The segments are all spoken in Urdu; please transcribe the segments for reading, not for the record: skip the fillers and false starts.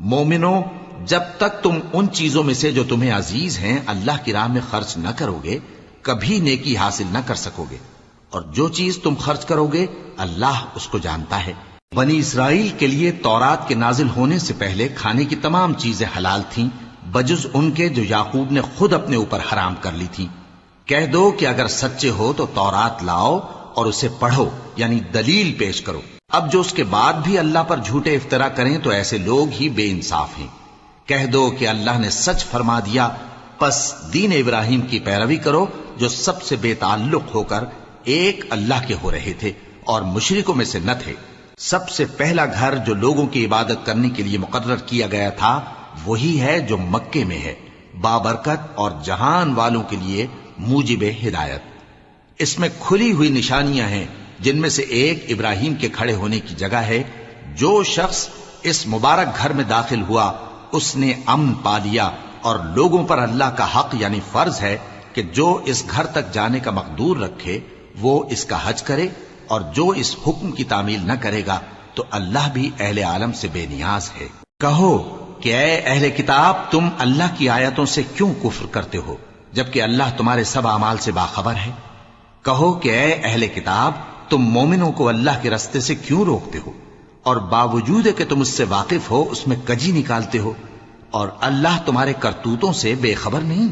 مومنو، جب تک تم ان چیزوں میں سے جو تمہیں عزیز ہیں اللہ کی راہ میں خرچ نہ کرو گے کبھی نیکی حاصل نہ کر سکو گے، اور جو چیز تم خرچ کرو گے اللہ اس کو جانتا ہے۔ بنی اسرائیل کے لیے تورات کے نازل ہونے سے پہلے کھانے کی تمام چیزیں حلال تھیں بجز ان کے جو یعقوب نے خود اپنے اوپر حرام کر لی تھی۔ کہہ دو کہ اگر سچے ہو تو تورات لاؤ اور اسے پڑھو، یعنی دلیل پیش کرو۔ اب جو اس کے بعد بھی اللہ پر جھوٹے افطرا کریں تو ایسے لوگ ہی بے انصاف ہیں۔ کہہ دو کہ اللہ نے سچ فرما دیا، پس دین ابراہیم کی پیروی کرو جو سب سے بے تعلق ہو کر ایک اللہ کے ہو رہے تھے اور مشرکوں میں سے نہ تھے۔ سب سے پہلا گھر جو لوگوں کی عبادت کرنے کے لیے مقرر کیا گیا تھا وہی ہے جو مکے میں ہے، بابرکت اور جہان والوں کے لیے موجب ہدایت۔ اس میں کھلی ہوئی نشانیاں ہیں جن میں سے ایک ابراہیم کے کھڑے ہونے کی جگہ ہے۔ جو شخص اس مبارک گھر میں داخل ہوا اس نے امن پا لیا، اور لوگوں پر اللہ کا حق یعنی فرض ہے کہ جو اس گھر تک جانے کا مقدور رکھے وہ اس کا حج کرے، اور جو اس حکم کی تعمیل نہ کرے گا تو اللہ بھی اہل عالم سے بے نیاز ہے۔ کہو کہ اے اہل کتاب، تم اللہ کی آیتوں سے کیوں کفر کرتے ہو جبکہ اللہ تمہارے سب اعمال سے باخبر ہے؟ کہو کہ اے اہل کتاب، تم مومنوں کو اللہ کے رستے سے کیوں روکتے ہو، اور باوجود کہ تم اس سے واقف ہو اس میں کجی نکالتے ہو، اور اللہ تمہارے کرتوتوں سے بے خبر نہیں؟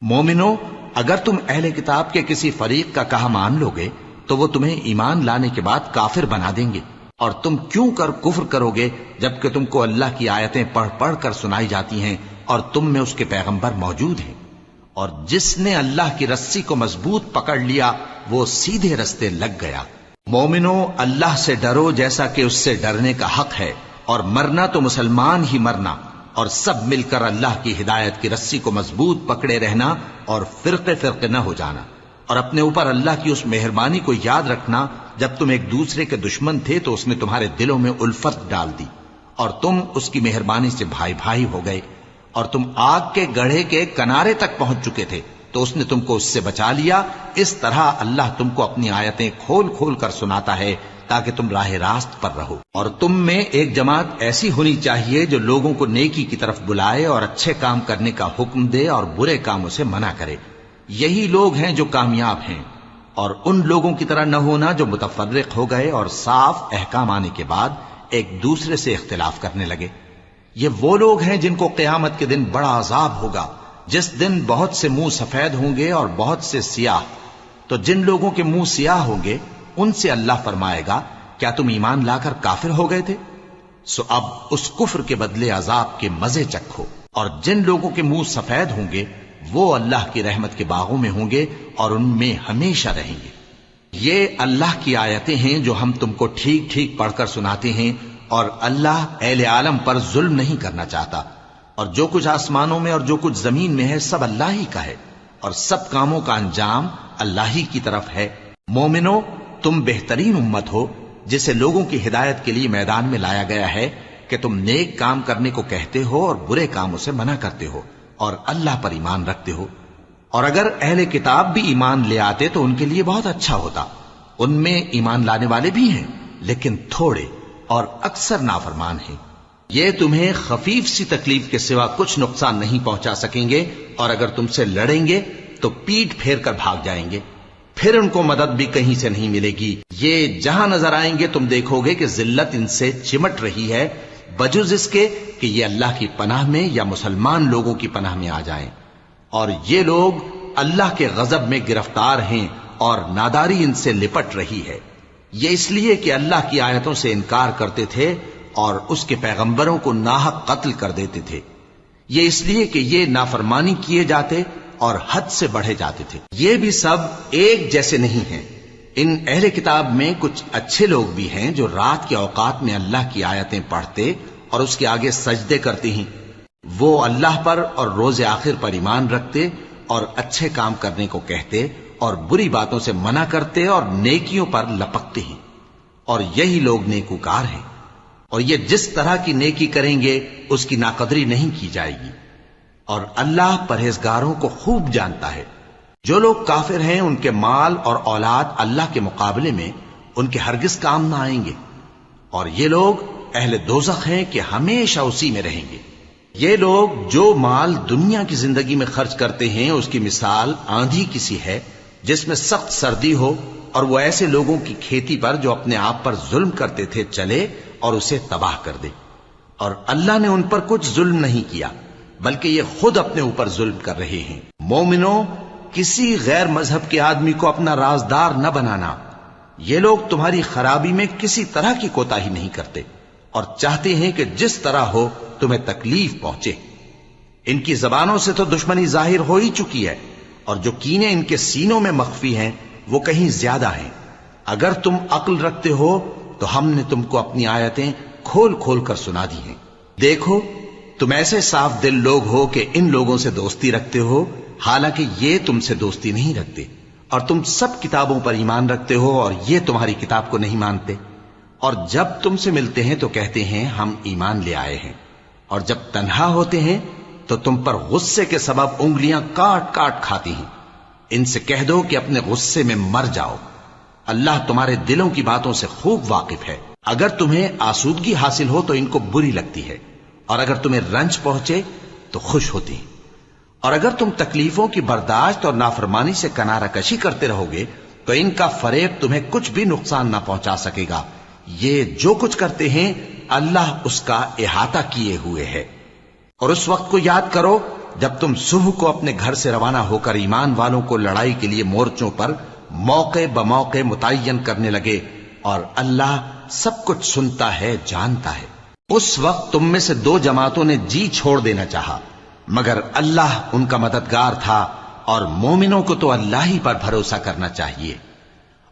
مومنو، اگر تم اہل کتاب کے کسی فریق کا کہا مان لو گے تو وہ تمہیں ایمان لانے کے بعد کافر بنا دیں گے، اور تم کیوں کر کفر کرو گے جبکہ تم کو اللہ کی آیتیں پڑھ پڑھ کر سنائی جاتی ہیں اور تم میں اس کے پیغمبر موجود ہیں۔ اور جس نے اللہ کی رسی کو مضبوط پکڑ لیا وہ سیدھے رستے لگ گیا۔ مومنو، اللہ سے ڈرو جیسا کہ اس سے ڈرنے کا حق ہے، اور مرنا تو مسلمان ہی مرنا، اور سب مل کر اللہ کی ہدایت کی رسی کو مضبوط پکڑے رہنا اور فرقے فرقے نہ ہو جانا، اور اپنے اوپر اللہ کی اس مہربانی کو یاد رکھنا جب تم ایک دوسرے کے دشمن تھے تو اس نے تمہارے دلوں میں الفت ڈال دی اور تم اس کی مہربانی سے بھائی بھائی ہو گئے، اور تم آگ کے گڑھے کے کنارے تک پہنچ چکے تھے تو اس نے تم کو اس سے بچا لیا۔ اس طرح اللہ تم کو اپنی آیتیں کھول کھول کر سناتا ہے تاکہ تم راہ راست پر رہو۔ اور تم میں ایک جماعت ایسی ہونی چاہیے جو لوگوں کو نیکی کی طرف بلائے اور اچھے کام کرنے کا حکم دے اور برے کاموں سے منع کرے۔ یہی لوگ ہیں جو کامیاب ہیں، اور ان لوگوں کی طرح نہ ہونا جو متفرق ہو گئے اور صاف احکام آنے کے بعد ایک دوسرے سے اختلاف کرنے لگے۔ یہ وہ لوگ ہیں جن کو قیامت کے دن بڑا عذاب ہوگا، جس دن بہت سے منہ سفید ہوں گے اور بہت سے سیاہ۔ تو جن لوگوں کے منہ سیاہ ہوں گے ان سے اللہ فرمائے گا، کیا تم ایمان لا کر کافر ہو گئے تھے؟ سو اب اس کفر کے بدلے عذاب کے مزے چکھو۔ اور جن لوگوں کے منہ سفید ہوں گے وہ اللہ کی رحمت کے باغوں میں ہوں گے اور ان میں ہمیشہ رہیں گے۔ یہ اللہ کی آیتیں ہیں جو ہم تم کو ٹھیک ٹھیک پڑھ کر سناتے ہیں، اور اللہ اہل عالم پر ظلم نہیں کرنا چاہتا، اور جو کچھ آسمانوں میں اور جو کچھ زمین میں ہے سب اللہ ہی کا ہے، اور سب کاموں کا انجام اللہ ہی کی طرف ہے۔ مومنو، تم بہترین امت ہو جسے لوگوں کی ہدایت کے لیے میدان میں لایا گیا ہے کہ تم نیک کام کرنے کو کہتے ہو اور برے کاموں سے منع کرتے ہو اور اللہ پر ایمان رکھتے ہو۔ اور اگر اہل کتاب بھی ایمان لے آتے تو ان کے لیے بہت اچھا ہوتا، ان میں ایمان لانے والے بھی ہیں لیکن تھوڑے اور اکثر نافرمان ہیں۔ یہ تمہیں خفیف سی تکلیف کے سوا کچھ نقصان نہیں پہنچا سکیں گے، اور اگر تم سے لڑیں گے تو پیٹ پھیر کر بھاگ جائیں گے، پھر ان کو مدد بھی کہیں سے نہیں ملے گی۔ یہ جہاں نظر آئیں گے تم دیکھو گے کہ ذلت ان سے چمٹ رہی ہے، بجز اس کے کہ یہ اللہ کی پناہ میں یا مسلمان لوگوں کی پناہ میں آ جائیں۔ اور یہ لوگ اللہ کے غضب میں گرفتار ہیں اور ناداری ان سے لپٹ رہی ہے۔ یہ اس لیے کہ اللہ کی آیتوں سے انکار کرتے تھے اور اس کے پیغمبروں کو ناحق قتل کر دیتے تھے۔ یہ اس لیے کہ یہ نافرمانی کیے جاتے اور حد سے بڑھے جاتے تھے۔ یہ بھی سب ایک جیسے نہیں ہیں۔ ان اہل کتاب میں کچھ اچھے لوگ بھی ہیں جو رات کے اوقات میں اللہ کی آیتیں پڑھتے اور اس کے آگے سجدے کرتے ہیں۔ وہ اللہ پر اور روز آخر پر ایمان رکھتے اور اچھے کام کرنے کو کہتے اور بری باتوں سے منع کرتے اور نیکیوں پر لپکتے ہیں، اور یہی لوگ نیکوکار ہیں۔ اور یہ جس طرح کی نیکی کریں گے اس کی ناقدری نہیں کی جائے گی، اور اللہ پرہیزگاروں کو خوب جانتا ہے۔ جو لوگ کافر ہیں ان کے مال اور اولاد اللہ کے مقابلے میں ان کے ہرگز کام نہ آئیں گے، اور یہ لوگ اہل دوزخ ہیں کہ ہمیشہ اسی میں رہیں گے۔ یہ لوگ جو مال دنیا کی زندگی میں خرچ کرتے ہیں اس کی مثال آندھی کسی ہے جس میں سخت سردی ہو اور وہ ایسے لوگوں کی کھیتی پر جو اپنے آپ پر ظلم کرتے تھے چلے اور اسے تباہ کر دے۔ اور اللہ نے ان پر کچھ ظلم نہیں کیا بلکہ یہ خود اپنے اوپر ظلم کر رہے ہیں۔ مومنوں، کسی غیر مذہب کے آدمی کو اپنا رازدار نہ بنانا۔ یہ لوگ تمہاری خرابی میں کسی طرح کی کوتاہی نہیں کرتے اور چاہتے ہیں کہ جس طرح ہو تمہیں تکلیف پہنچے۔ ان کی زبانوں سے تو دشمنی ظاہر ہو ہی چکی ہے اور جو کینے ان کے سینوں میں مخفی ہیں وہ کہیں زیادہ ہیں۔ اگر تم عقل رکھتے ہو تو ہم نے تم کو اپنی آیتیں کھول کھول کر سنا دی ہیں۔ دیکھو، تم ایسے صاف دل لوگ ہو کہ ان لوگوں سے دوستی رکھتے ہو حالانکہ یہ تم سے دوستی نہیں رکھتے، اور تم سب کتابوں پر ایمان رکھتے ہو اور یہ تمہاری کتاب کو نہیں مانتے، اور جب تم سے ملتے ہیں تو کہتے ہیں ہم ایمان لے آئے ہیں، اور جب تنہا ہوتے ہیں تو تم پر غصے کے سبب انگلیاں کاٹ کاٹ کھاتی ہیں۔ ان سے کہہ دو کہ اپنے غصے میں مر جاؤ، اللہ تمہارے دلوں کی باتوں سے خوب واقف ہے۔ اگر تمہیں آسودگی حاصل ہو تو ان کو بری لگتی ہے، اور اگر تمہیں رنج پہنچے تو خوش ہوتی ہیں، اور اگر تم تکلیفوں کی برداشت اور نافرمانی سے کنارہ کشی کرتے رہو گے تو ان کا فریب تمہیں کچھ بھی نقصان نہ پہنچا سکے گا۔ یہ جو کچھ کرتے ہیں اللہ اس کا احاطہ کیے ہوئے ہے۔ اور اس وقت کو یاد کرو جب تم صبح کو اپنے گھر سے روانہ ہو کر ایمان والوں کو لڑائی کے لیے مورچوں پر موقع بموقع متعین کرنے لگے، اور اللہ سب کچھ سنتا ہے، جانتا ہے۔ اس وقت تم میں سے دو جماعتوں نے جی چھوڑ دینا چاہا، مگر اللہ ان کا مددگار تھا، اور مومنوں کو تو اللہ ہی پر بھروسہ کرنا چاہیے۔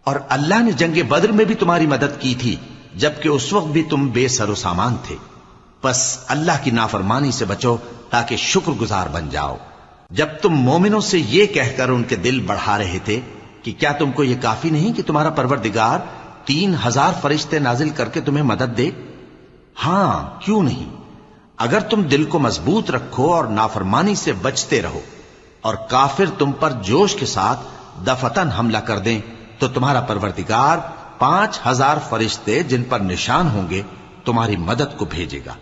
اور اللہ نے جنگ بدر میں بھی تمہاری مدد کی تھی جبکہ اس وقت بھی تم بے سر و سامان تھے۔ بس اللہ کی نافرمانی سے بچو تاکہ شکر گزار بن جاؤ۔ جب تم مومنوں سے یہ کہہ کر ان کے دل بڑھا رہے تھے کہ کیا تم کو یہ کافی نہیں کہ تمہارا پروردگار 3000 فرشتے نازل کر کے تمہیں مدد دے؟ ہاں، کیوں نہیں؟ اگر تم دل کو مضبوط رکھو اور نافرمانی سے بچتے رہو اور کافر تم پر جوش کے ساتھ دفتن حملہ کر دیں تو تمہارا پروردگار 5000 فرشتے جن پر نشان ہوں گے تمہاری مدد کو بھیجے گا،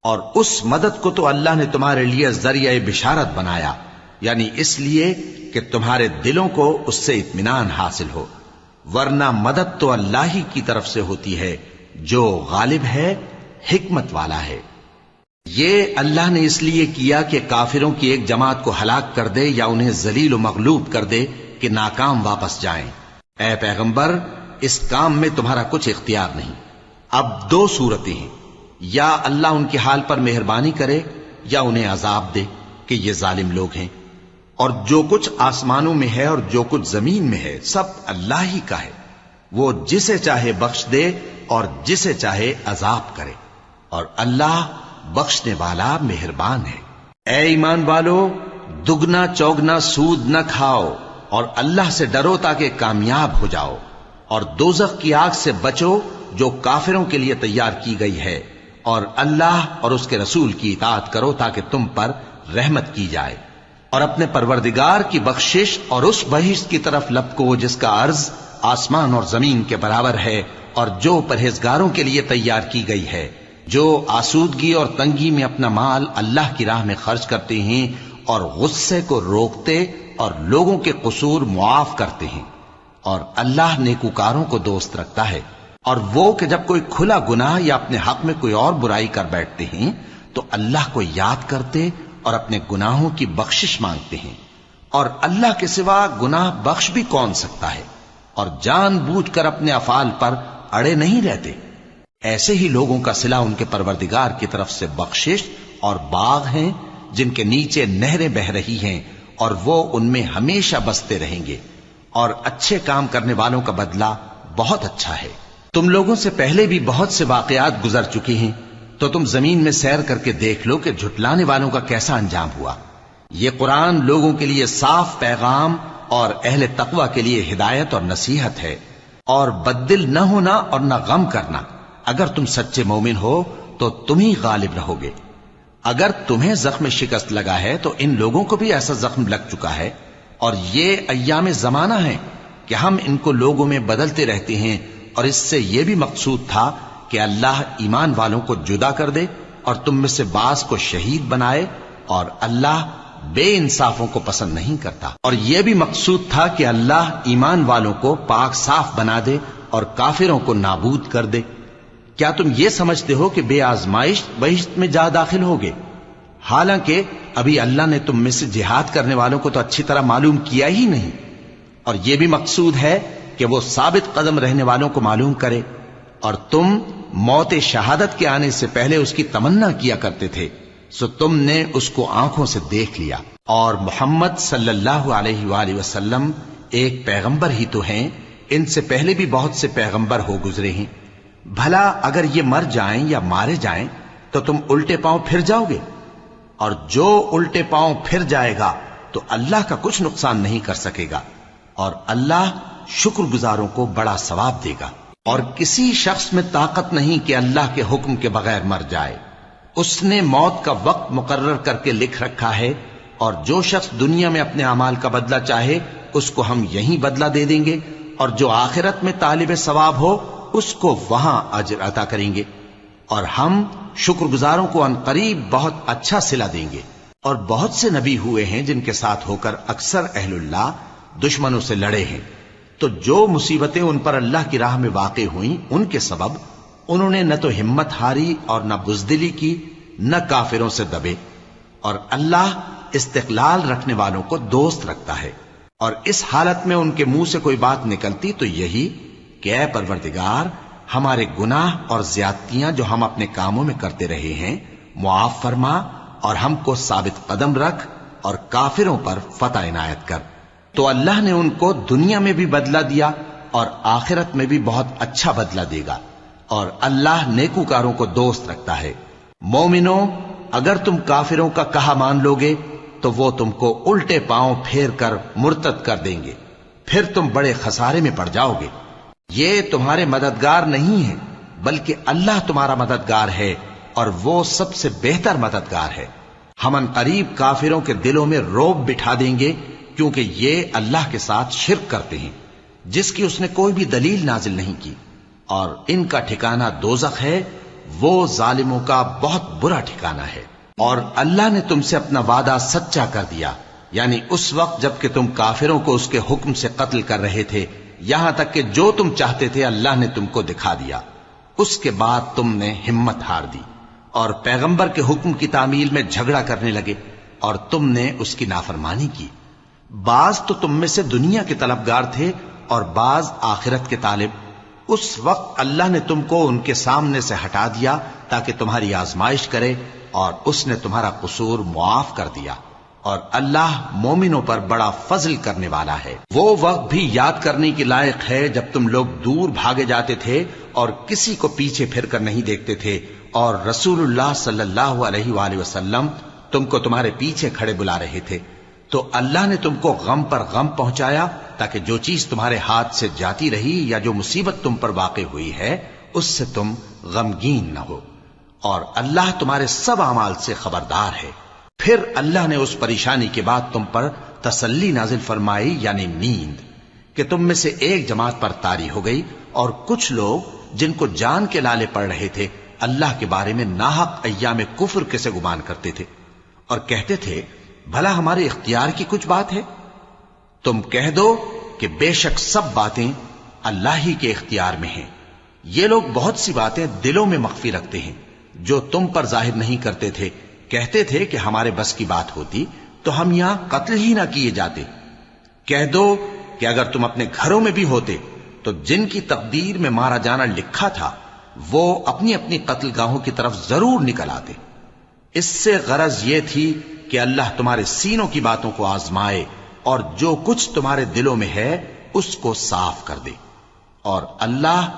اور اس مدد کو تو اللہ نے تمہارے لیے ذریعہ بشارت بنایا، یعنی اس لیے کہ تمہارے دلوں کو اس سے اطمینان حاصل ہو، ورنہ مدد تو اللہ ہی کی طرف سے ہوتی ہے جو غالب ہے، حکمت والا ہے۔ یہ اللہ نے اس لیے کیا کہ کافروں کی ایک جماعت کو ہلاک کر دے یا انہیں ذلیل و مغلوب کر دے کہ ناکام واپس جائیں۔ اے پیغمبر، اس کام میں تمہارا کچھ اختیار نہیں۔ اب دو صورتیں ہیں، یا اللہ ان کے حال پر مہربانی کرے یا انہیں عذاب دے کہ یہ ظالم لوگ ہیں، اور جو کچھ آسمانوں میں ہے اور جو کچھ زمین میں ہے سب اللہ ہی کا ہے، وہ جسے چاہے بخش دے اور جسے چاہے عذاب کرے، اور اللہ بخشنے والا مہربان ہے۔ اے ایمان والو، دگنا چوگنا سود نہ کھاؤ اور اللہ سے ڈرو تاکہ کامیاب ہو جاؤ، اور دوزخ کی آگ سے بچو جو کافروں کے لیے تیار کی گئی ہے، اور اللہ اور اس کے رسول کی اطاعت کرو تاکہ تم پر رحمت کی جائے، اور اپنے پروردگار کی بخشش اور اس بہشت کی طرف لپکو جس کا عرض آسمان اور زمین کے برابر ہے، اور جو پرہیزگاروں کے لیے تیار کی گئی ہے، جو آسودگی اور تنگی میں اپنا مال اللہ کی راہ میں خرچ کرتے ہیں اور غصے کو روکتے اور لوگوں کے قصور معاف کرتے ہیں، اور اللہ نیکوکاروں کو دوست رکھتا ہے۔ اور وہ کہ جب کوئی کھلا گناہ یا اپنے حق میں کوئی اور برائی کر بیٹھتے ہیں تو اللہ کو یاد کرتے اور اپنے گناہوں کی بخشش مانگتے ہیں، اور اللہ کے سوا گناہ بخش بھی کون سکتا ہے، اور جان بوجھ کر اپنے افعال پر اڑے نہیں رہتے۔ ایسے ہی لوگوں کا صلہ ان کے پروردگار کی طرف سے بخشش اور باغ ہیں جن کے نیچے نہریں بہ رہی ہیں، اور وہ ان میں ہمیشہ بستے رہیں گے، اور اچھے کام کرنے والوں کا بدلہ بہت اچھا ہے۔ تم لوگوں سے پہلے بھی بہت سے واقعات گزر چکے ہیں، تو تم زمین میں سیر کر کے دیکھ لو کہ جھٹلانے والوں کا کیسا انجام ہوا۔ یہ قرآن لوگوں کے لیے صاف پیغام اور اہل تقوی کے لیے ہدایت اور نصیحت ہے، اور بددل نہ ہونا اور نہ غم کرنا۔ اگر تم سچے مومن ہو تو تم ہی غالب رہو گے۔ اگر تمہیں زخم شکست لگا ہے تو ان لوگوں کو بھی ایسا زخم لگ چکا ہے، اور یہ ایام زمانہ ہے کہ ہم ان کو لوگوں میں بدلتے رہتے ہیں، اور اس سے یہ بھی مقصود تھا کہ اللہ ایمان والوں کو جدا کر دے اور تم میں سے بعض کو شہید بنائے، اور اللہ بے انصافوں کو پسند نہیں کرتا۔ اور یہ بھی مقصود تھا کہ اللہ ایمان والوں کو پاک صاف بنا دے اور کافروں کو نابود کر دے۔ کیا تم یہ سمجھتے ہو کہ بے آزمائش بہشت میں جا داخل ہوگے؟ حالانکہ ابھی اللہ نے تم میں سے جہاد کرنے والوں کو تو اچھی طرح معلوم کیا ہی نہیں۔ اور یہ بھی مقصود ہے کہ وہ ثابت قدم رہنے والوں کو معلوم کرے، اور تم موت شہادت کے آنے سے پہلے اس کی تمنا کیا کرتے تھے، سو تم نے اس کو آنکھوں سے دیکھ لیا۔ اور محمد صلی اللہ علیہ وآلہ وسلم ایک پیغمبر ہی تو ہیں، ان سے پہلے بھی بہت سے پیغمبر ہو گزرے ہیں۔ بھلا اگر یہ مر جائیں یا مارے جائیں تو تم الٹے پاؤں پھر جاؤ گے؟ اور جو الٹے پاؤں پھر جائے گا تو اللہ کا کچھ نقصان نہیں کر سکے گا، اور اللہ شکر گزاروں کو بڑا ثواب دے گا۔ اور کسی شخص میں طاقت نہیں کہ اللہ کے حکم کے بغیر مر جائے، اس نے موت کا وقت مقرر کر کے لکھ رکھا ہے، اور جو شخص دنیا میں اپنے اعمال کا بدلہ چاہے اس کو ہم یہیں بدلہ دے دیں گے، اور جو آخرت میں طالب ثواب ہو اس کو وہاں اجر عطا کریں گے، اور ہم شکر گزاروں کو ان قریب بہت اچھا صلہ دیں گے۔ اور بہت سے نبی ہوئے ہیں جن کے ساتھ ہو کر اکثر اہل اللہ دشمنوں سے لڑے ہیں، تو جو مصیبتیں ان پر اللہ کی راہ میں واقع ہوئیں ان کے سبب انہوں نے نہ تو ہمت ہاری اور نہ بزدلی کی، نہ کافروں سے دبے۔ اور اللہ استقلال رکھنے والوں کو دوست رکھتا ہے، اور اس حالت میں ان کے منہ سے کوئی بات نکلتی تو یہی کہ اے پروردگار، ہمارے گناہ اور زیادتیاں جو ہم اپنے کاموں میں کرتے رہے ہیں معاف فرما، اور ہم کو ثابت قدم رکھ، اور کافروں پر فتح عنایت کر۔ تو اللہ نے ان کو دنیا میں بھی بدلہ دیا اور آخرت میں بھی بہت اچھا بدلہ دے گا، اور اللہ نیکوکاروں کو دوست رکھتا ہے۔ مومنو، اگر تم کافروں کا کہا مان لوگے تو وہ تم کو الٹے پاؤں پھیر کر مرتد کر دیں گے، پھر تم بڑے خسارے میں پڑ جاؤ گے۔ یہ تمہارے مددگار نہیں ہیں بلکہ اللہ تمہارا مددگار ہے، اور وہ سب سے بہتر مددگار ہے۔ ہم ان قریب کافروں کے دلوں میں رعب بٹھا دیں گے، کیونکہ یہ اللہ کے ساتھ شرک کرتے ہیں جس کی اس نے کوئی بھی دلیل نازل نہیں کی، اور ان کا ٹھکانہ دوزخ ہے، وہ ظالموں کا بہت برا ٹھکانہ ہے۔ اور اللہ نے تم سے اپنا وعدہ سچا کر دیا، یعنی اس وقت جب کہ تم کافروں کو اس کے حکم سے قتل کر رہے تھے، یہاں تک کہ جو تم چاہتے تھے اللہ نے تم کو دکھا دیا۔ اس کے بعد تم نے ہمت ہار دی اور پیغمبر کے حکم کی تعمیل میں جھگڑا کرنے لگے، اور تم نے اس کی نافرمانی کی۔ بعض تو تم میں سے دنیا کے طلبگار تھے اور بعض آخرت کے طالب۔ اس وقت اللہ نے تم کو ان کے سامنے سے ہٹا دیا تاکہ تمہاری آزمائش کرے، اور اس نے تمہارا قصور معاف کر دیا، اور اللہ مومنوں پر بڑا فضل کرنے والا ہے۔ وہ وقت بھی یاد کرنے کے لائق ہے جب تم لوگ دور بھاگے جاتے تھے اور کسی کو پیچھے پھر کر نہیں دیکھتے تھے، اور رسول اللہ صلی اللہ علیہ وآلہ وسلم تم کو تمہارے پیچھے کھڑے بلا رہے تھے، تو اللہ نے تم کو غم پر غم پہنچایا تاکہ جو چیز تمہارے ہاتھ سے جاتی رہی یا جو مصیبت تم پر واقع ہوئی ہے اس سے تم غمگین نہ ہو، اور اللہ تمہارے سب اعمال سے خبردار ہے۔ پھر اللہ نے اس پریشانی کے بعد تم پر تسلی نازل فرمائی، یعنی نیند، کہ تم میں سے ایک جماعت پر طاری ہو گئی، اور کچھ لوگ جن کو جان کے لالے پڑ رہے تھے اللہ کے بارے میں ناحق ایام کفر کے سے گمان کرتے تھے، اور کہتے تھے بھلا ہمارے اختیار کی کچھ بات ہے؟ تم کہہ دو کہ بے شک سب باتیں اللہ ہی کے اختیار میں ہیں۔ یہ لوگ بہت سی باتیں دلوں میں مخفی رکھتے ہیں جو تم پر ظاہر نہیں کرتے تھے۔ کہتے تھے کہ ہمارے بس کی بات ہوتی تو ہم یہاں قتل ہی نہ کیے جاتے۔ کہہ دو کہ اگر تم اپنے گھروں میں بھی ہوتے تو جن کی تقدیر میں مارا جانا لکھا تھا وہ اپنی اپنی قتل گاہوں کی طرف ضرور نکل آتے۔ اس سے غرض یہ تھی کہ اللہ تمہارے سینوں کی باتوں کو آزمائے اور جو کچھ تمہارے دلوں میں ہے اس کو صاف کر دے، اور اللہ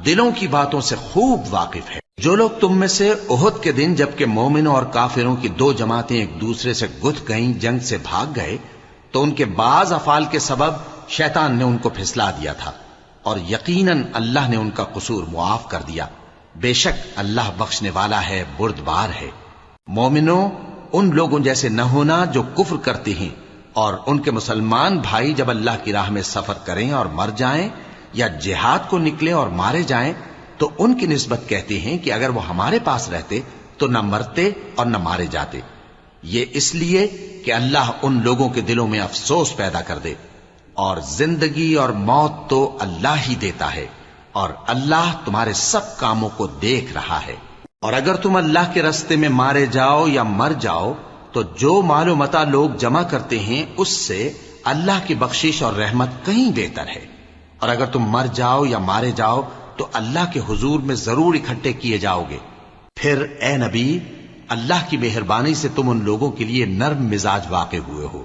دلوں کی باتوں سے خوب واقف ہے۔ جو لوگ تم میں سے احد کے دن جبکہ مومنوں اور کافروں کی دو جماعتیں ایک دوسرے سے گتھ گئیں جنگ سے بھاگ گئے تو ان کے بعض افعال کے سبب شیطان نے ان کو پھسلا دیا تھا، اور یقیناً اللہ نے ان کا قصور معاف کر دیا۔ بے شک اللہ بخشنے والا ہے، بردبار ہے۔ مومنوں، ان لوگوں جیسے نہ ہونا جو کفر کرتے ہیں، اور ان کے مسلمان بھائی جب اللہ کی راہ میں سفر کریں اور مر جائیں یا جہاد کو نکلیں اور مارے جائیں تو ان کی نسبت کہتے ہیں کہ اگر وہ ہمارے پاس رہتے تو نہ مرتے اور نہ مارے جاتے، یہ اس لیے کہ اللہ ان لوگوں کے دلوں میں افسوس پیدا کر دے، اور زندگی اور موت تو اللہ ہی دیتا ہے، اور اللہ تمہارے سب کاموں کو دیکھ رہا ہے۔ اور اگر تم اللہ کے راستے میں مارے جاؤ یا مر جاؤ تو جو مال و متاع لوگ جمع کرتے ہیں اس سے اللہ کی بخشش اور رحمت کہیں بہتر ہے، اور اگر تم مر جاؤ یا مارے جاؤ تو اللہ کے حضور میں ضرور اکٹھے کیے جاؤ گے۔ پھر اے نبی، اللہ کی مہربانی سے تم ان لوگوں کے لیے نرم مزاج واقع ہوئے ہو،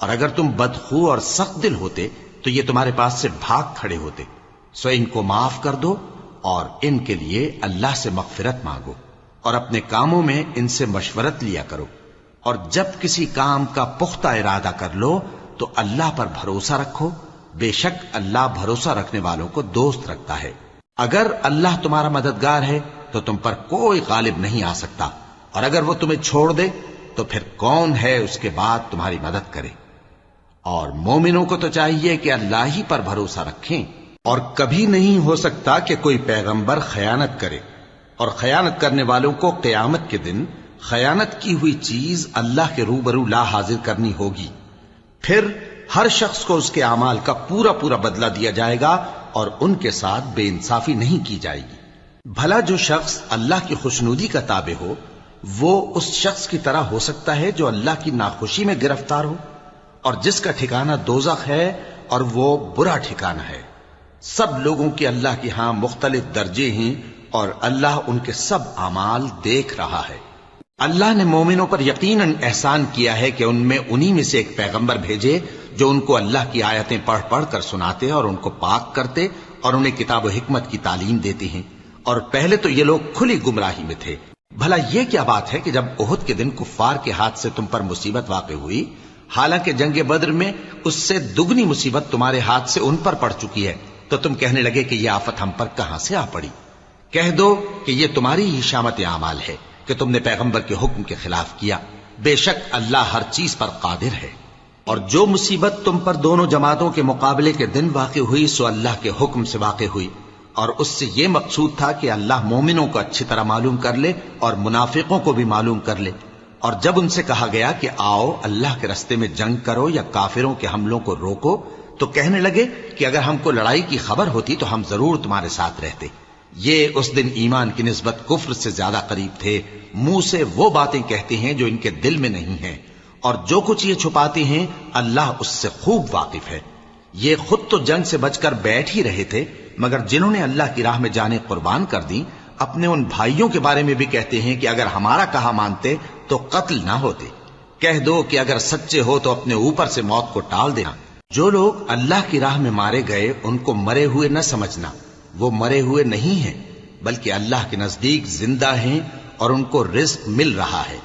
اور اگر تم بدخو اور سخت دل ہوتے تو یہ تمہارے پاس سے بھاگ کھڑے ہوتے، سو ان کو معاف کر دو اور ان کے لیے اللہ سے مغفرت مانگو، اور اپنے کاموں میں ان سے مشورت لیا کرو، اور جب کسی کام کا پختہ ارادہ کر لو تو اللہ پر بھروسہ رکھو، بے شک اللہ بھروسہ رکھنے والوں کو دوست رکھتا ہے۔ اگر اللہ تمہارا مددگار ہے تو تم پر کوئی غالب نہیں آ سکتا، اور اگر وہ تمہیں چھوڑ دے تو پھر کون ہے اس کے بعد تمہاری مدد کرے۔ اور مومنوں کو تو چاہیے کہ اللہ ہی پر بھروسہ رکھیں، اور کبھی نہیں ہو سکتا کہ کوئی پیغمبر خیانت کرے، اور خیانت کرنے والوں کو قیامت کے دن خیانت کی ہوئی چیز اللہ کے روبرو لا حاضر کرنی ہوگی، پھر ہر شخص کو اس کے اعمال کا پورا پورا بدلہ دیا جائے گا، اور ان کے ساتھ بے انصافی نہیں کی جائے گی۔ بھلا جو شخص اللہ کی خوشنودی کا تابع ہو وہ اس شخص کی طرح ہو سکتا ہے جو اللہ کی ناخوشی میں گرفتار ہو، اور جس کا ٹھکانہ دوزخ ہے اور وہ برا ٹھکانہ ہے۔ سب لوگوں کے اللہ کے ہاں مختلف درجے ہیں، اور اللہ ان کے سب اعمال دیکھ رہا ہے۔ اللہ نے مومنوں پر یقیناً احسان کیا ہے کہ ان میں انہی میں سے ایک پیغمبر بھیجے جو ان کو اللہ کی آیتیں پڑھ پڑھ کر سناتے اور ان کو پاک کرتے اور انہیں کتاب و حکمت کی تعلیم دیتے ہیں، اور پہلے تو یہ لوگ کھلی گمراہی میں تھے۔ بھلا یہ کیا بات ہے کہ جب احد کے دن کفار کے ہاتھ سے تم پر مصیبت واقع ہوئی، حالانکہ جنگ بدر میں اس سے دگنی مصیبت تمہارے ہاتھ سے ان پر پڑ چکی ہے، تو تم کہنے لگے کہ یہ آفت ہم پر کہاں سے آ پڑی؟ کہہ دو کہ یہ تمہاری ہی شامت اعمال ہے کہ تم نے پیغمبر کے حکم کے خلاف کیا، بے شک اللہ ہر چیز پر قادر ہے۔ اور جو مصیبت تم پر دونوں جماعتوں کے مقابلے کے دن واقع ہوئی سو اللہ کے حکم سے واقع ہوئی، اور اس سے یہ مقصود تھا کہ اللہ مومنوں کو اچھی طرح معلوم کر لے اور منافقوں کو بھی معلوم کر لے۔ اور جب ان سے کہا گیا کہ آؤ اللہ کے راستے میں جنگ کرو یا کافروں کے حملوں کو روکو، تو کہنے لگے کہ اگر ہم کو لڑائی کی خبر ہوتی تو ہم ضرور تمہارے ساتھ رہتے۔ یہ اس دن ایمان کی نسبت کفر سے زیادہ قریب تھے، منہ سے وہ باتیں کہتے ہیں جو ان کے دل میں نہیں ہیں، اور جو کچھ یہ چھپاتے ہیں اللہ اس سے خوب واقف ہے۔ یہ خود تو جنگ سے بچ کر بیٹھ ہی رہے تھے، مگر جنہوں نے اللہ کی راہ میں جانیں قربان کر دی اپنے ان بھائیوں کے بارے میں بھی کہتے ہیں کہ اگر ہمارا کہا مانتے تو قتل نہ ہوتے۔ کہہ دو کہ اگر سچے ہو تو اپنے اوپر سے موت کو ٹال دینا۔ جو لوگ اللہ کی راہ میں مارے گئے ان کو مرے ہوئے نہ سمجھنا، وہ مرے ہوئے نہیں ہیں بلکہ اللہ کے نزدیک زندہ ہیں اور ان کو رزق مل رہا ہے۔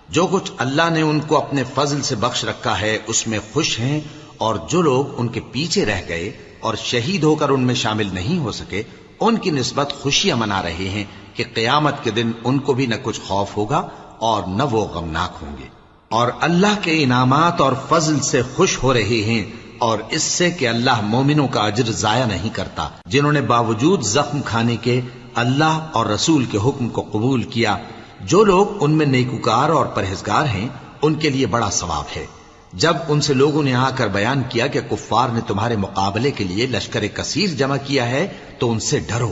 جو کچھ اللہ نے ان کو اپنے فضل سے بخش رکھا ہے اس میں خوش ہیں، اور جو لوگ ان کے پیچھے رہ گئے اور شہید ہو کر ان میں شامل نہیں ہو سکے ان کی نسبت خوشیاں منا رہے ہیں کہ قیامت کے دن ان کو بھی نہ کچھ خوف ہوگا اور نہ وہ غمناک ہوں گے، اور اللہ کے انعامات اور فضل سے خوش ہو رہے ہیں، اور اس سے کہ اللہ مومنوں کا اجر ضائع نہیں کرتا۔ جنہوں نے باوجود زخم کھانے کے اللہ اور رسول کے حکم کو قبول کیا، جو لوگ ان میں نیکوکار اور پرہیزگار ہیں ان کے لیے بڑا ثواب ہے۔ جب ان سے لوگوں نے آ کر بیان کیا کہ کفار نے تمہارے مقابلے کے لیے لشکر کثیر جمع کیا ہے تو ان سے ڈرو،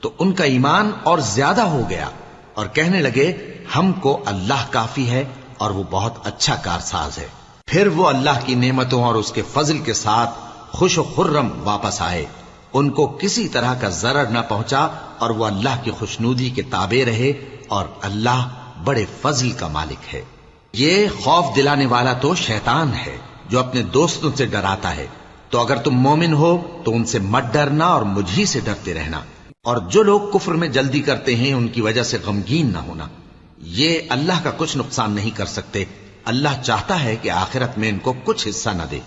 تو ان کا ایمان اور زیادہ ہو گیا، اور کہنے لگے ہم کو اللہ کافی ہے اور وہ بہت اچھا کارساز ہے۔ پھر وہ اللہ کی نعمتوں اور اس کے فضل کے ساتھ خوش و خرم واپس آئے، ان کو کسی طرح کا ضرر نہ پہنچا، اور وہ اللہ کی خوشنودی کے تابع رہے، اور اللہ بڑے فضل کا مالک ہے۔ یہ خوف دلانے والا تو شیطان ہے جو اپنے دوستوں سے ڈراتا ہے، تو اگر تم مومن ہو تو ان سے مت ڈرنا اور مجھ ہی سے ڈرتے رہنا، اور جو لوگ کفر میں جلدی کرتے ہیں ان کی وجہ سے غمگین نہ ہونا، یہ اللہ کا کچھ نقصان نہیں کر سکتے۔ اللہ چاہتا ہے کہ آخرت میں ان کو کچھ حصہ نہ دے،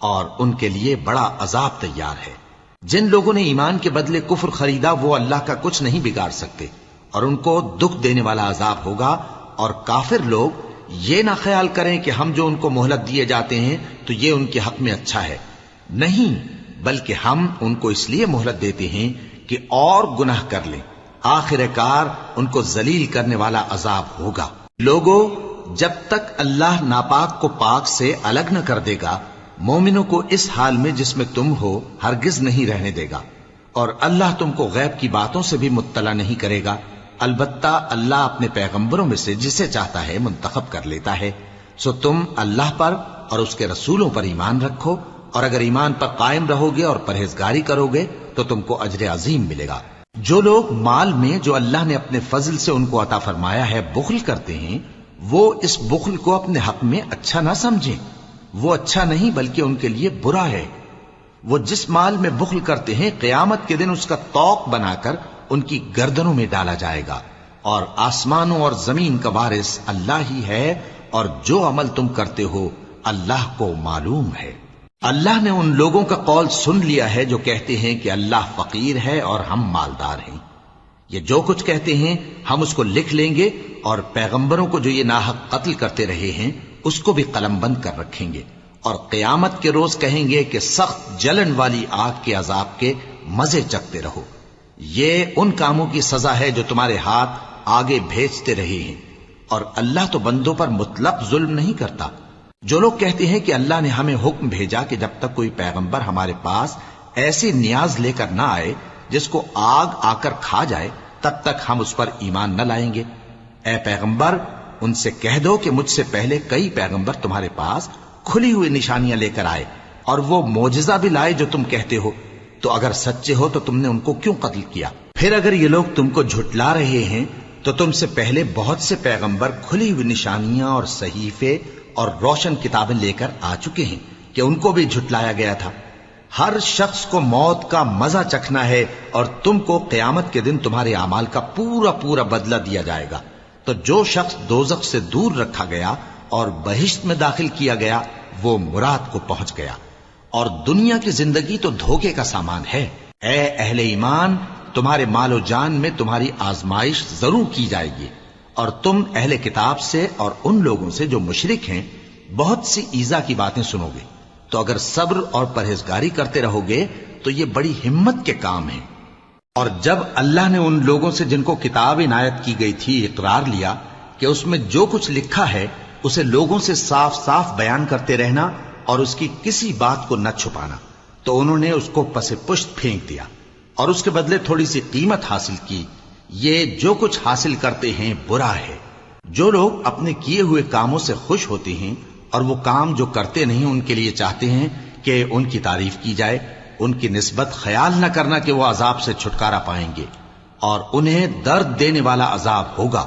اور ان کے لیے بڑا عذاب تیار ہے۔ جن لوگوں نے ایمان کے بدلے کفر خریدا وہ اللہ کا کچھ نہیں بگاڑ سکتے، اور ان کو دکھ دینے والا عذاب ہوگا۔ اور کافر لوگ یہ نہ خیال کریں کہ ہم جو ان کو مہلت دیے جاتے ہیں تو یہ ان کے حق میں اچھا ہے، نہیں، بلکہ ہم ان کو اس لیے مہلت دیتے ہیں کہ اور گناہ کر لیں، آخر کار ان کو ذلیل کرنے والا عذاب ہوگا۔ لوگوں، جب تک اللہ ناپاک کو پاک سے الگ نہ کر دے گا، مومنوں کو اس حال میں جس میں تم ہو ہرگز نہیں رہنے دے گا، اور اللہ تم کو غیب کی باتوں سے بھی مطلع نہیں کرے گا۔ البتہ اللہ اپنے پیغمبروں میں سے جسے چاہتا ہے منتخب کر لیتا ہے۔ سو تم اللہ پر اور اس کے رسولوں پر ایمان رکھو، اور اگر ایمان پر قائم رہو گے اور پرہیزگاری کرو گے تو تم کو اجر عظیم ملے گا۔ جو لوگ مال میں جو اللہ نے اپنے فضل سے ان کو عطا فرمایا ہے بخل کرتے ہیں، وہ اس بخل کو اپنے حق میں اچھا نہ سمجھیں، وہ اچھا نہیں بلکہ ان کے لیے برا ہے۔ وہ جس مال میں بخل کرتے ہیں قیامت کے دن اس کا طوق بنا کر ان کی گردنوں میں ڈالا جائے گا، اور آسمانوں اور زمین کا وارث اللہ ہی ہے، اور جو عمل تم کرتے ہو اللہ کو معلوم ہے۔ اللہ نے ان لوگوں کا قول سن لیا ہے جو کہتے ہیں کہ اللہ فقیر ہے اور ہم مالدار ہیں۔ یہ جو کچھ کہتے ہیں ہم اس کو لکھ لیں گے، اور پیغمبروں کو جو یہ ناحق قتل کرتے رہے ہیں اس کو بھی قلم بند کر رکھیں گے، اور قیامت کے روز کہیں گے کہ سخت جلن والی آگ کے عذاب کے مزے چکھتے رہو۔ یہ ان کاموں کی سزا ہے جو تمہارے ہاتھ آگے بھیجتے رہے ہیں، اور اللہ تو بندوں پر مطلق ظلم نہیں کرتا۔ جو لوگ کہتے ہیں کہ اللہ نے ہمیں حکم بھیجا کہ جب تک کوئی پیغمبر ہمارے پاس ایسی نیاز لے کر نہ آئے جس کو آگ آ کر کھا جائے، تب تک ہم اس پر ایمان نہ لائیں گے۔ اے پیغمبر، ان سے کہہ دو کہ مجھ سے پہلے کئی پیغمبر تمہارے پاس کھلی ہوئی نشانیاں لے کر آئے، اور وہ معجزہ بھی لائے جو تم کہتے ہو، تو اگر سچے ہو تو تم نے ان کو کیوں قتل کیا؟ پھر اگر یہ لوگ تم کو جھٹلا رہے ہیں تو تم سے پہلے بہت سے پیغمبر کھلی ہوئی نشانیاں اور صحیفے اور روشن کتابیں لے کر آ چکے ہیں کہ ان کو بھی جھٹلایا گیا تھا۔ ہر شخص کو موت کا مزہ چکھنا ہے، اور تم کو قیامت کے دن تمہارے اعمال کا پورا پورا بدلہ دیا جائے گا۔ تو جو شخص دوزخ سے دور رکھا گیا اور بہشت میں داخل کیا گیا وہ مراد کو پہنچ گیا، اور دنیا کی زندگی تو دھوکے کا سامان ہے۔ اے اہل ایمان، تمہارے مال و جان میں تمہاری آزمائش ضرور کی جائے گی، اور تم اہل کتاب سے اور ان لوگوں سے جو مشرک ہیں بہت سی ایذا کی باتیں سنو گے، تو اگر صبر اور پرہیزگاری کرتے رہو گے تو یہ بڑی ہمت کے کام ہیں۔ اور جب اللہ نے ان لوگوں سے جن کو کتاب عنایت کی گئی تھی اقرار لیا کہ اس میں جو کچھ لکھا ہے اسے لوگوں سے صاف صاف بیان کرتے رہنا اور اس کی کسی بات کو نہ چھپانا، تو انہوں نے اس کو پس پشت پھینک دیا اور اس کے بدلے تھوڑی سی قیمت حاصل کی۔ یہ جو کچھ حاصل کرتے ہیں برا ہے۔ جو لوگ اپنے کیے ہوئے کاموں سے خوش ہوتے ہیں اور وہ کام جو کرتے نہیں ان کے لیے چاہتے ہیں کہ ان کی تعریف کی جائے، ان کی نسبت خیال نہ کرنا کہ وہ عذاب سے چھٹکارا پائیں گے، اور انہیں درد دینے والا عذاب ہوگا۔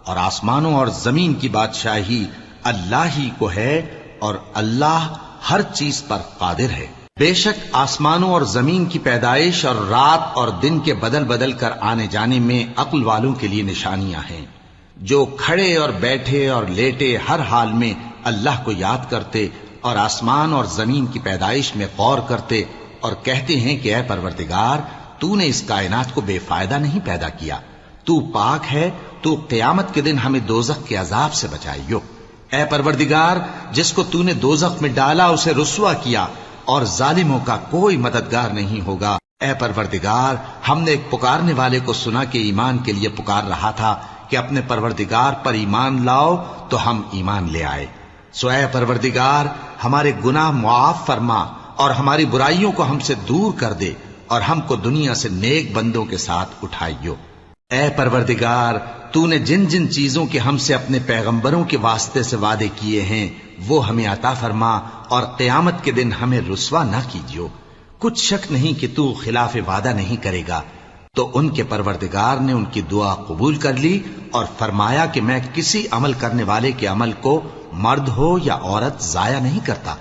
اور آسمانوں اور زمین کی بادشاہی اللہ ہی کو ہے، اور اللہ ہر چیز پر قادر ہے۔ بے شک آسمانوں اور زمین کی پیدائش اور رات اور دن کے بدل بدل کر آنے جانے میں عقل والوں کے لیے نشانیاں ہیں، جو کھڑے اور بیٹھے اور لیٹے ہر حال میں اللہ کو یاد کرتے اور آسمان اور زمین کی پیدائش میں غور کرتے اور کہتے ہیں کہ اے پروردگار، تو نے اس کائنات کو بے فائدہ نہیں پیدا کیا، تو پاک ہے، تو قیامت کے دن ہمیں دوزخ کے عذاب سے بچائیو۔ اے پروردگار، جس کو تو نے دوزخ میں ڈالا اسے رسوا کیا، اور ظالموں کا کوئی مددگار نہیں ہوگا۔ اے پروردگار، ہم نے ایک پکارنے والے کو سنا کہ ایمان کے لیے پکار رہا تھا کہ اپنے پروردگار پر ایمان لاؤ، تو ہم ایمان لے آئے۔ سو اے پروردگار، ہمارے گناہ معاف فرما اور ہماری برائیوں کو ہم سے دور کر دے، اور ہم کو دنیا سے نیک بندوں کے ساتھ اٹھائیو۔ اے پروردگار، تو نے جن جن چیزوں کے ہم سے اپنے پیغمبروں کے واسطے سے وعدے کیے ہیں وہ ہمیں عطا فرما، اور قیامت کے دن ہمیں رسوا نہ کیجیو۔ کچھ شک نہیں کہ تو خلاف وعدہ نہیں کرے گا۔ تو ان کے پروردگار نے ان کی دعا قبول کر لی اور فرمایا کہ میں کسی عمل کرنے والے کے عمل کو مرد ہو یا عورت ضائع نہیں کرتا۔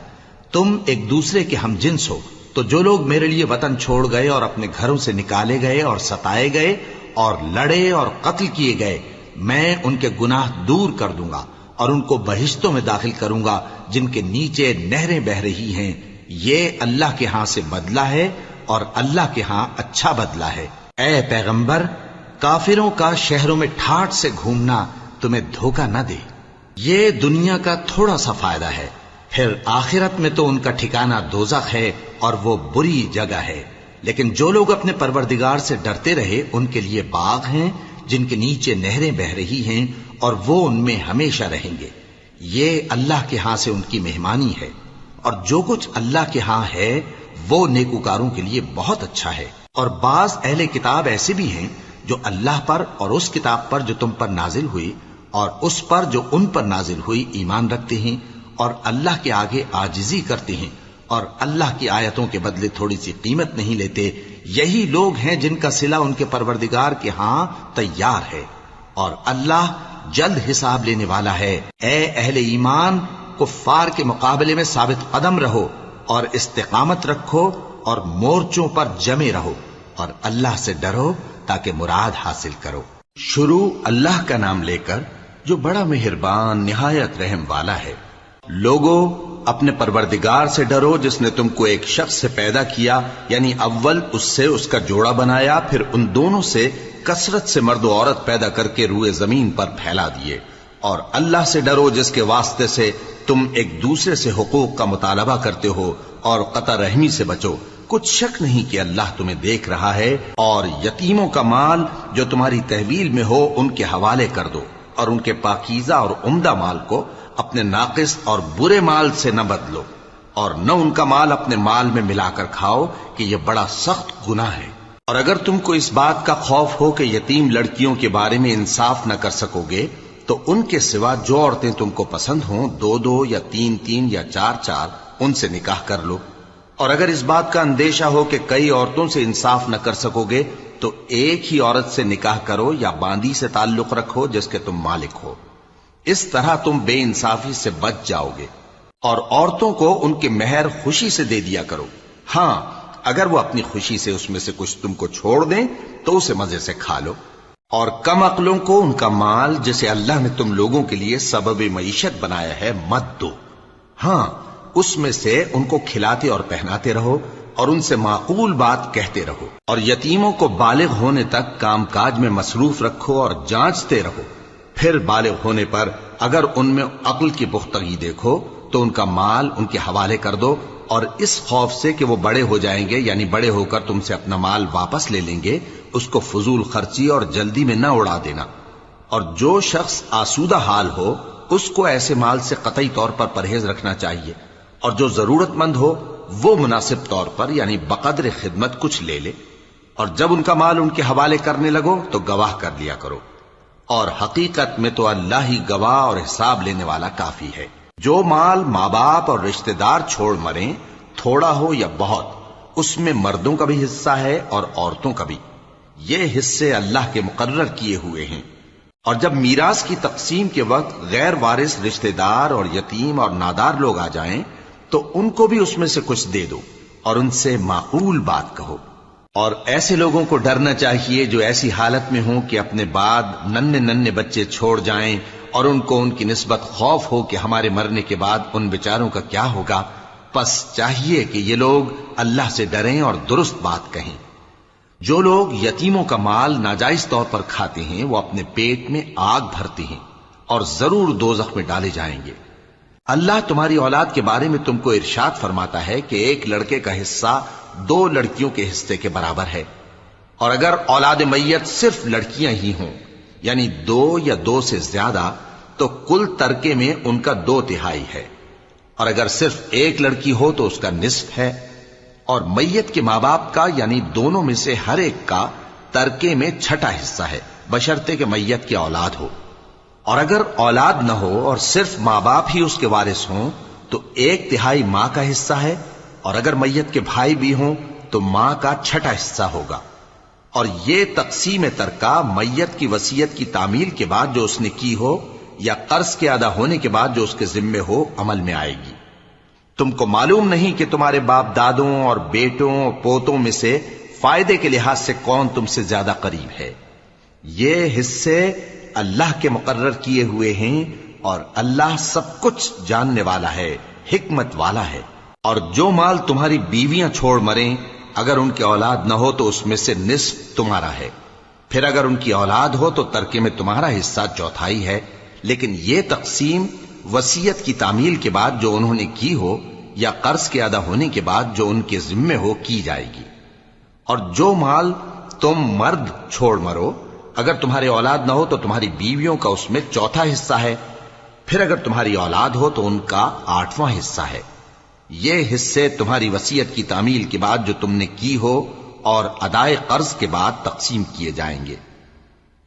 تم ایک دوسرے کے ہم جنس ہو، تو جو لوگ میرے لیے وطن چھوڑ گئے اور اپنے گھروں سے نکالے گئے اور ستائے گئے اور لڑے اور قتل کیے گئے، میں ان کے گناہ دور کر دوں گا اور ان کو بہشتوں میں داخل کروں گا جن کے نیچے نہریں بہ رہی ہیں۔ یہ اللہ کے ہاں سے بدلہ ہے، اور اللہ کے ہاں اچھا بدلہ ہے۔ اے پیغمبر، کافروں کا شہروں میں ٹھاٹھ سے گھومنا تمہیں دھوکہ نہ دے۔ یہ دنیا کا تھوڑا سا فائدہ ہے، پھر آخرت میں تو ان کا ٹھکانہ دوزخ ہے، اور وہ بری جگہ ہے۔ لیکن جو لوگ اپنے پروردگار سے ڈرتے رہے ان کے لیے باغ ہیں جن کے نیچے نہریں بہ رہی ہیں اور وہ ان میں ہمیشہ رہیں گے. یہ اللہ کے ہاں سے ان کی مہمانی ہے، اور جو کچھ اللہ کے ہاں ہے وہ نیکوکاروں کے لیے بہت اچھا ہے. اور بعض اہل کتاب ایسے بھی ہیں جو اللہ پر اور اس کتاب پر جو تم پر نازل ہوئی اور اس پر جو ان پر نازل ہوئی ایمان رکھتے ہیں اور اللہ کے آگے عاجزی کرتے ہیں اور اللہ کی آیتوں کے بدلے تھوڑی سی قیمت نہیں لیتے. یہی لوگ ہیں جن کا صلہ ان کے پروردگار کے ہاں تیار ہے، اور اللہ جلد حساب لینے والا ہے. اے اہل ایمان، کفار کے مقابلے میں ثابت قدم رہو اور استقامت رکھو اور مورچوں پر جمے رہو اور اللہ سے ڈرو تاکہ مراد حاصل کرو. شروع اللہ کا نام لے کر جو بڑا مہربان نہایت رحم والا ہے. لوگو اپنے پروردگار سے ڈرو جس نے تم کو ایک شخص سے پیدا کیا، یعنی اول اس سے اس کا جوڑا بنایا، پھر ان دونوں سے کثرت سے مرد و عورت پیدا کر کے روئے زمین پر پھیلا دیے. اور اللہ سے ڈرو جس کے واسطے سے تم ایک دوسرے سے حقوق کا مطالبہ کرتے ہو، اور قطع رحمی سے بچو. کچھ شک نہیں کہ اللہ تمہیں دیکھ رہا ہے. اور یتیموں کا مال جو تمہاری تحویل میں ہو ان کے حوالے کر دو، اور ان کے پاکیزہ اور عمدہ مال کو اپنے ناقص اور برے مال سے نہ بدلو، اور نہ ان کا مال اپنے مال میں ملا کر کھاؤ کہ یہ بڑا سخت گناہ ہے. اور اگر تم کو اس بات کا خوف ہو کہ یتیم لڑکیوں کے بارے میں انصاف نہ کر سکو گے تو ان کے سوا جو عورتیں تم کو پسند ہوں 2 یا 3 یا 4 ان سے نکاح کر لو. اور اگر اس بات کا اندیشہ ہو کہ کئی عورتوں سے انصاف نہ کر سکو گے تو ایک ہی عورت سے نکاح کرو یا باندی سے تعلق رکھو جس کے تم مالک ہو. اس طرح تم بے انصافی سے بچ جاؤ گے. اور عورتوں کو ان کے مہر خوشی سے دے دیا کرو. ہاں اگر وہ اپنی خوشی سے اس میں سے کچھ تم کو چھوڑ دیں تو اسے مزے سے کھا لو. اور کم عقلوں کو ان کا مال جسے اللہ نے تم لوگوں کے لیے سبب معیشت بنایا ہے مت دو. ہاں اس میں سے ان کو کھلاتے اور پہناتے رہو اور ان سے معقول بات کہتے رہو. اور یتیموں کو بالغ ہونے تک کام کاج میں مصروف رکھو اور جانچتے رہو. پھر بالغ ہونے پر اگر ان میں عقل کی پختگی دیکھو تو ان کا مال ان کے حوالے کر دو، اور اس خوف سے کہ وہ بڑے ہو جائیں گے، یعنی بڑے ہو کر تم سے اپنا مال واپس لے لیں گے، اس کو فضول خرچی اور جلدی میں نہ اڑا دینا. اور جو شخص آسودہ حال ہو اس کو ایسے مال سے قطعی طور پر پرہیز رکھنا چاہیے. اور جو ضرورت مند ہو وہ مناسب طور پر یعنی بقدر خدمت کچھ لے لے. اور جب ان کا مال ان کے حوالے کرنے لگو تو گواہ کر لیا کرو. اور حقیقت میں تو اللہ ہی گواہ اور حساب لینے والا کافی ہے. جو مال ماں باپ اور رشتہ دار چھوڑ مریں، تھوڑا ہو یا بہت، اس میں مردوں کا بھی حصہ ہے اور عورتوں کا بھی. یہ حصے اللہ کے مقرر کیے ہوئے ہیں. اور جب میراث کی تقسیم کے وقت غیر وارث رشتہ دار اور یتیم اور نادار لوگ آ جائیں تو ان کو بھی اس میں سے کچھ دے دو اور ان سے معقول بات کہو. اور ایسے لوگوں کو ڈرنا چاہیے جو ایسی حالت میں ہوں کہ اپنے بعد ننھے بچے چھوڑ جائیں اور ان کو ان کی نسبت خوف ہو کہ ہمارے مرنے کے بعد ان بیچاروں کا کیا ہوگا. پس چاہیے کہ یہ لوگ اللہ سے ڈریں اور درست بات کہیں. جو لوگ یتیموں کا مال ناجائز طور پر کھاتے ہیں وہ اپنے پیٹ میں آگ بھرتے ہیں اور ضرور دوزخ میں ڈالے جائیں گے. اللہ تمہاری اولاد کے بارے میں تم کو ارشاد فرماتا ہے کہ ایک لڑکے کا حصہ 2 لڑکیوں کے حصے کے برابر ہے. اور اگر اولاد میت صرف لڑکیاں ہی ہوں یعنی 2 یا 2 سے زیادہ تو کل ترکے میں ان کا 2/3 ہے. اور اگر صرف ایک لڑکی ہو تو اس کا نصف ہے. اور میت کے ماں باپ کا یعنی دونوں میں سے ہر ایک کا ترکے میں 6واں حصہ ہے بشرطے کہ میت کی اولاد ہو. اور اگر اولاد نہ ہو اور صرف ماں باپ ہی اس کے وارث ہوں تو 1/3 ماں کا حصہ ہے. اور اگر میت کے بھائی بھی ہوں تو ماں کا 6واں حصہ ہوگا. اور یہ تقسیم ترکہ میت کی وصیت کی تعمیل کے بعد جو اس نے کی ہو یا قرض کے ادا ہونے کے بعد جو اس کے ذمے ہو عمل میں آئے گی. تم کو معلوم نہیں کہ تمہارے باپ دادوں اور بیٹوں اور پوتوں میں سے فائدے کے لحاظ سے کون تم سے زیادہ قریب ہے. یہ حصے اللہ کے مقرر کیے ہوئے ہیں اور اللہ سب کچھ جاننے والا ہے، حکمت والا ہے. اور جو مال تمہاری بیویاں چھوڑ مریں اگر ان کی اولاد نہ ہو تو اس میں سے نصف تمہارا ہے. پھر اگر ان کی اولاد ہو تو ترکے میں تمہارا حصہ 1/4 ہے. لیکن یہ تقسیم وصیت کی تعمیل کے بعد جو انہوں نے کی ہو یا قرض کے ادا ہونے کے بعد جو ان کے ذمے ہو کی جائے گی. اور جو مال تم مرد چھوڑ مرو، اگر تمہاری اولاد نہ ہو تو تمہاری بیویوں کا اس میں چوتھا حصہ ہے، پھر اگر تمہاری اولاد ہو تو ان کا 8واں حصہ ہے۔ یہ حصے تمہاری وصیت کی تعمیل کے بعد جو تم نے کی ہو اور ادائے قرض کے بعد تقسیم کیے جائیں گے۔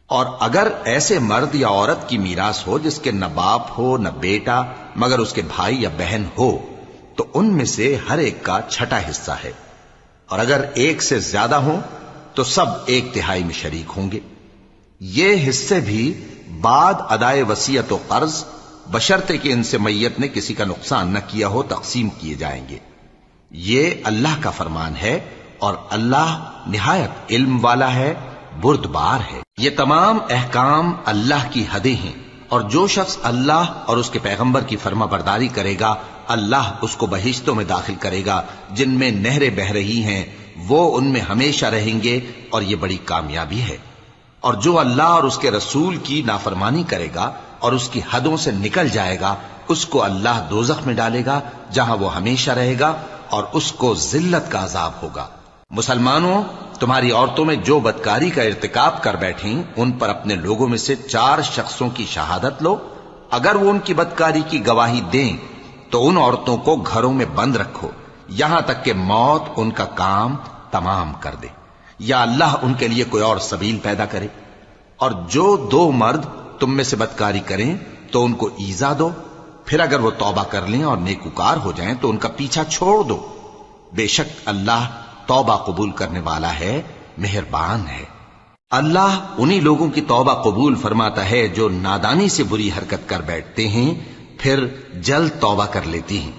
اور اگر ایسے مرد یا عورت کی میراث ہو جس کے نہ باپ ہو نہ بیٹا مگر اس کے بھائی یا بہن ہو، تو ان میں سے ہر ایک کا 6واں حصہ ہے، اور اگر ایک سے زیادہ ہوں تو سب 1/3 میں شریک ہوں گے۔ یہ حصے بھی بعد ادائے وصیت و قرض بشرطے کہ ان سے میت نے کسی کا نقصان نہ کیا ہو تقسیم کیے جائیں گے۔ یہ اللہ کا فرمان ہے اور اللہ نہایت علم والا ہے، بردبار ہے۔ یہ تمام احکام اللہ کی حدیں ہیں، اور جو شخص اللہ اور اس کے پیغمبر کی فرما برداری کرے گا اللہ اس کو بہشتوں میں داخل کرے گا جن میں نہریں بہ رہی ہیں، وہ ان میں ہمیشہ رہیں گے، اور یہ بڑی کامیابی ہے۔ اور جو اللہ اور اس کے رسول کی نافرمانی کرے گا اور اس کی حدوں سے نکل جائے گا، اس کو اللہ دوزخ میں ڈالے گا جہاں وہ ہمیشہ رہے گا، اور اس کو ذلت کا عذاب ہوگا۔ مسلمانوں، تمہاری عورتوں میں جو بدکاری کا ارتکاب کر بیٹھیں ان پر اپنے لوگوں میں سے 4 شخصوں کی شہادت لو۔ اگر وہ ان کی بدکاری کی گواہی دیں تو ان عورتوں کو گھروں میں بند رکھو یہاں تک کہ موت ان کا کام تمام کر دے، یا اللہ ان کے لیے کوئی اور سبیل پیدا کرے۔ اور جو 2 مرد تم میں سے بدکاری کریں تو ان کو ایذا دو، پھر اگر وہ توبہ کر لیں اور نیکوکار ہو جائیں تو ان کا پیچھا چھوڑ دو۔ بے شک اللہ توبہ قبول کرنے والا ہے، مہربان ہے۔ اللہ انہی لوگوں کی توبہ قبول فرماتا ہے جو نادانی سے بری حرکت کر بیٹھتے ہیں پھر جلد توبہ کر لیتی ہیں،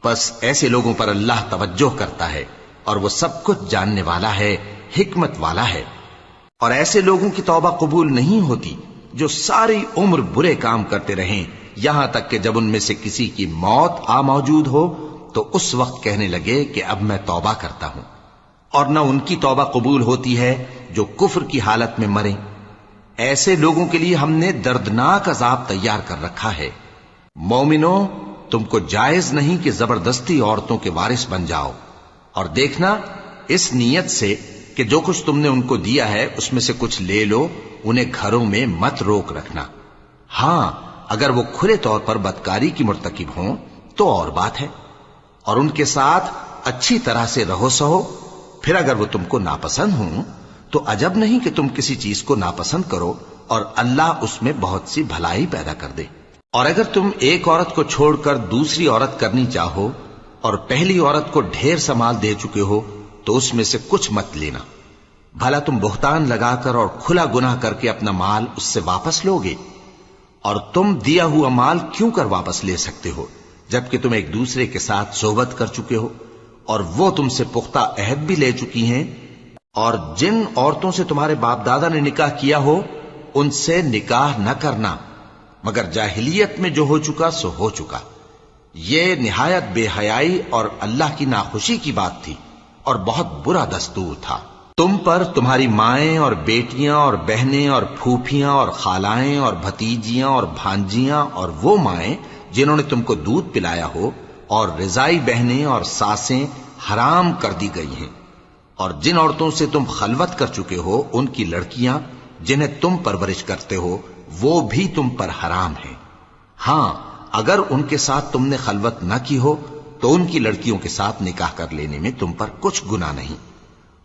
پس ایسے لوگوں پر اللہ توجہ کرتا ہے اور وہ سب کچھ جاننے والا ہے، حکمت والا ہے۔ اور ایسے لوگوں کی توبہ قبول نہیں ہوتی جو ساری عمر برے کام کرتے رہیں یہاں تک کہ جب ان میں سے کسی کی موت آ موجود ہو تو اس وقت کہنے لگے کہ اب میں توبہ کرتا ہوں۔ اور نہ ان کی توبہ قبول ہوتی ہے جو کفر کی حالت میں مریں۔ ایسے لوگوں کے لیے ہم نے دردناک عذاب تیار کر رکھا ہے۔ مومنوں، تم کو جائز نہیں کہ زبردستی عورتوں کے وارث بن جاؤ، اور دیکھنا اس نیت سے کہ جو کچھ تم نے ان کو دیا ہے اس میں سے کچھ لے لو، انہیں گھروں میں مت روک رکھنا۔ ہاں، اگر وہ کھلے طور پر بدکاری کی مرتکب ہوں تو اور بات ہے، اور ان کے ساتھ اچھی طرح سے رہو سہو۔ پھر اگر وہ تم کو ناپسند ہوں تو عجب نہیں کہ تم کسی چیز کو ناپسند کرو، اور اللہ اس میں بہت سی بھلائی پیدا کر دے۔ اور اگر تم ایک عورت کو چھوڑ کر دوسری عورت کرنی چاہو اور پہلی عورت کو ڈھیر سا مال دے چکے ہو تو اس میں سے کچھ مت لینا، بھلا تم بہتان لگا کر اور کھلا گناہ کر کے اپنا مال اس سے واپس لوگے؟ اور تم دیا ہوا مال کیوں کر واپس لے سکتے ہو جبکہ تم ایک دوسرے کے ساتھ صحبت کر چکے ہو اور وہ تم سے پختہ عہد بھی لے چکی ہیں؟ اور جن عورتوں سے تمہارے باپ دادا نے نکاح کیا ہو ان سے نکاح نہ کرنا مگر جاہلیت میں جو ہو چکا سو ہو چکا۔ یہ نہایت بے حیائی اور اللہ کی ناخوشی کی بات تھی اور بہت برا دستور تھا۔ تم پر تمہاری مائیں اور بیٹیاں اور بہنیں اور پھوپھیاں اور خالائیں اور بھتیجیاں اور بھانجیاں اور وہ مائیں جنہوں نے تم کو دودھ پلایا ہو اور رضائی بہنیں اور ساسیں حرام کر دی گئی ہیں، اور جن عورتوں سے تم خلوت کر چکے ہو ان کی لڑکیاں جنہیں تم پرورش کرتے ہو وہ بھی تم پر حرام ہیں۔ ہاں، اگر ان کے ساتھ تم نے خلوت نہ کی ہو تو ان کی لڑکیوں کے ساتھ نکاح کر لینے میں تم پر کچھ گناہ نہیں۔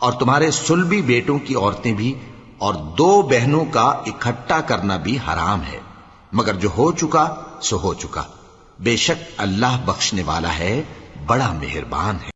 اور تمہارے صلبی بیٹوں کی عورتیں بھی اور 2 بہنوں کا اکٹھا کرنا بھی حرام ہے، مگر جو ہو چکا سو ہو چکا۔ بے شک اللہ بخشنے والا ہے، بڑا مہربان ہے۔